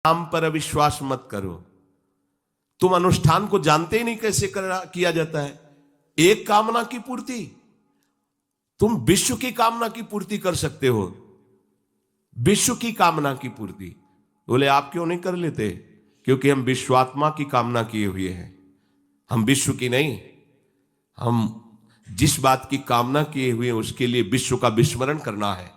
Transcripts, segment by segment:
नाम पर अविश्वास मत करो। तुम अनुष्ठान को जानते ही नहीं कैसे किया जाता है। एक कामना की पूर्ति, तुम विश्व की कामना की पूर्ति कर सकते हो, विश्व की कामना की पूर्ति। बोले आप क्यों नहीं कर लेते? क्योंकि हम विश्वात्मा की कामना किए हुए हैं, हम विश्व की नहीं। हम जिस बात की कामना किए हुए हैं उसके लिए विश्व का विस्मरण करना है।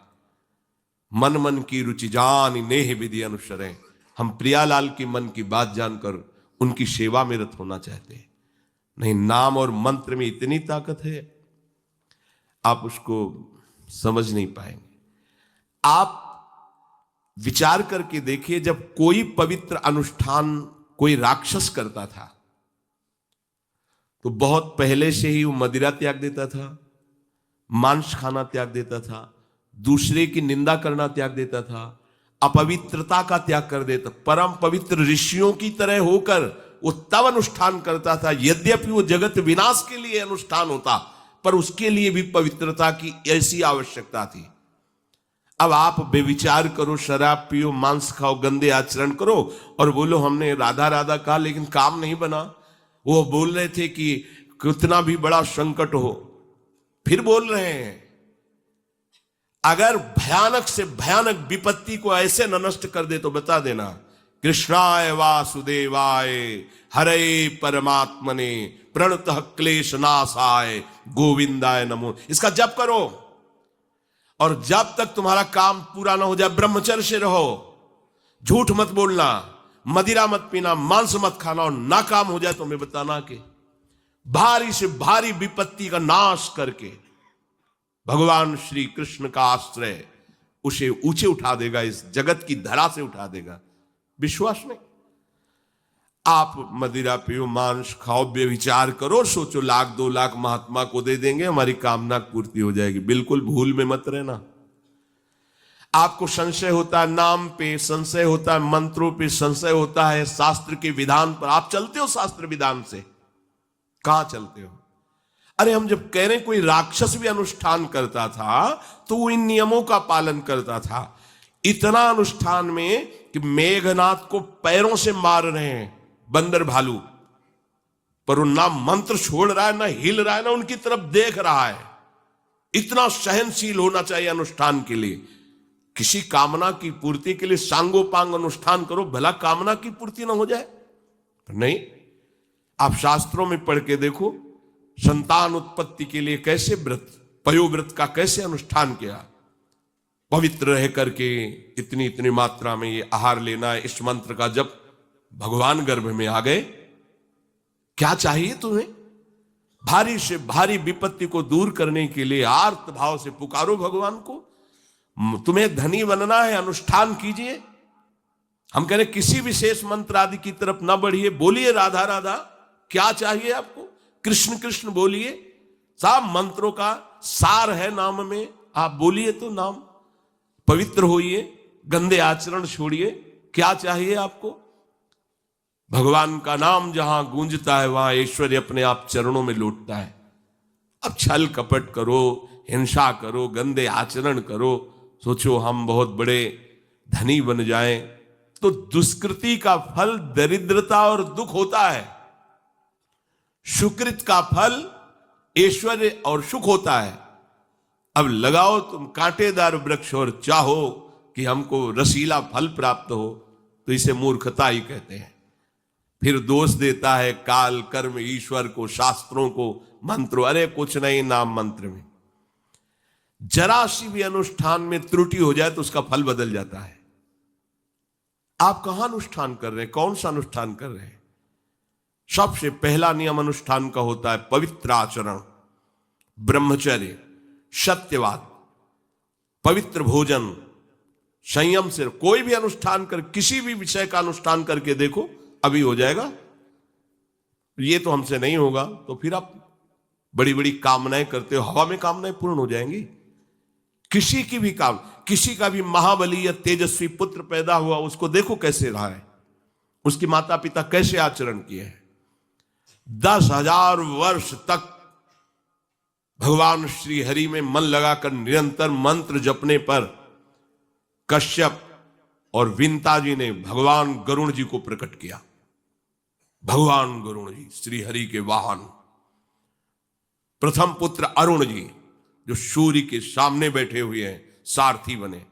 मन मन की रुचि जान नेह विधि अनुसरें। हम प्रियालाल की मन की बात जानकर उनकी सेवा में रत होना चाहते हैं। नहीं, नाम और मंत्र में इतनी ताकत है, आप उसको समझ नहीं पाएंगे। आप विचार करके देखिए, जब कोई पवित्र अनुष्ठान कोई राक्षस करता था तो बहुत पहले से ही वो मदिरा त्याग देता था, मांस खाना त्याग देता था, दूसरे की निंदा करना त्याग देता था, अपवित्रता का त्याग कर देता। परम पवित्र ऋषियों की तरह होकर वो तब अनुष्ठान करता था। यद्यपि वो जगत विनाश के लिए अनुष्ठान होता, पर उसके लिए भी पवित्रता की ऐसी आवश्यकता थी। अब आप बेविचार करो, शराब पियो, मांस खाओ, गंदे आचरण करो और बोलो हमने राधा राधा कहा लेकिन काम नहीं बना। वो बोल रहे थे कि कितना भी बड़ा संकट हो, फिर बोल रहे हैं। अगर भयानक से भयानक विपत्ति को ऐसे न नष्ट कर दे तो बता देना, कृष्णाय वासुदेवाय हरे परमात्मने प्रणतः क्लेश नाशाय गोविंदाय नमो। इसका जप करो और जब तक तुम्हारा काम पूरा ना हो जाए ब्रह्मचर्य से रहो। झूठ मत बोलना, मदिरा मत पीना, मांस मत खाना, और ना काम हो जाए तो मैं बताना कि भारी से भारी विपत्ति का नाश करके भगवान श्री कृष्ण का आश्रय उसे ऊंचे उठा देगा, इस जगत की धरा से उठा देगा। विश्वास नहीं? आप मदिरा पियो, मांस खाओ, बेविचार करो, सोचो लाख 2 लाख महात्मा को दे देंगे, हमारी कामना पूर्ति हो जाएगी। बिल्कुल भूल में मत रहना। आपको संशय होता है नाम पे, संशय होता है मंत्रों पे, संशय होता है शास्त्र के विधान पर। आप चलते हो शास्त्र विधान से? कहां चलते हो? अरे हम जब कह रहे हैं कोई राक्षस भी अनुष्ठान करता था तो वो इन नियमों का पालन करता था। इतना अनुष्ठान में कि मेघनाथ को पैरों से मार रहे हैं बंदर भालू, पर वो ना मंत्र छोड़ रहा है, ना हिल रहा है, ना उनकी तरफ देख रहा है। इतना सहनशील होना चाहिए अनुष्ठान के लिए। किसी कामना की पूर्ति के लिए सांगोपांग अनुष्ठान करो, भला कामना की पूर्ति ना हो जाए। नहीं, आप शास्त्रों में पढ़ के देखो, संतान उत्पत्ति के लिए कैसे व्रत, पयोव्रत का कैसे अनुष्ठान किया। पवित्र रह करके इतनी इतनी मात्रा में ये आहार लेना है, इस मंत्र का जब भगवान गर्भ में आ गए। क्या चाहिए तुम्हें? भारी से भारी विपत्ति को दूर करने के लिए आर्त भाव से पुकारो भगवान को। तुम्हें धनी बनना है, अनुष्ठान कीजिए। हम कह रहे किसी विशेष मंत्र आदि की तरफ ना बढ़िए, बोलिए राधा राधा। क्या चाहिए आपको? कृष्ण कृष्ण बोलिए। सब मंत्रों का सार है नाम में, आप बोलिए तो नाम। पवित्र होइए, गंदे आचरण छोड़िए। क्या चाहिए आपको? भगवान का नाम जहां गूंजता है वहां ऐश्वर्य अपने आप चरणों में लौटता है। अब छल कपट करो, हिंसा करो, गंदे आचरण करो, सोचो हम बहुत बड़े धनी बन जाएं, तो दुष्कृति का फल दरिद्रता और दुख होता है। सुकृत का फल ऐश्वर्य और सुख होता है। अब लगाओ तुम कांटेदार वृक्ष और चाहो कि हमको रसीला फल प्राप्त हो, तो इसे मूर्खता ही कहते हैं। फिर दोष देता है काल, कर्म, ईश्वर को, शास्त्रों को, मंत्रों। अरे कुछ नहीं, नाम मंत्र में जरा सी भी अनुष्ठान में त्रुटि हो जाए तो उसका फल बदल जाता है। आप कहां अनुष्ठान कर रहे हैं? कौन सा अनुष्ठान कर रहे हैं? सबसे पहला नियम अनुष्ठान का होता है पवित्र आचरण, ब्रह्मचर्य, सत्यवाद, पवित्र भोजन, संयम से। कोई भी अनुष्ठान कर, किसी भी विषय का अनुष्ठान करके देखो, अभी हो जाएगा। ये तो हमसे नहीं होगा, तो फिर आप बड़ी बड़ी कामनाएं करते हो, हवा में कामनाएं पूर्ण हो जाएंगी। किसी की भी काम, किसी का भी महाबली या तेजस्वी पुत्र पैदा हुआ, उसको देखो कैसे रहा है, उसके माता पिता कैसे आचरण किए हैं। 10,000 वर्ष तक भगवान श्री हरि में मन लगाकर निरंतर मंत्र जपने पर कश्यप और विंता जी ने भगवान गरुण जी को प्रकट किया। भगवान गरुण जी श्री हरि के वाहन, प्रथम पुत्र अरुण जी जो सूर्य के सामने बैठे हुए हैं, सारथी बने।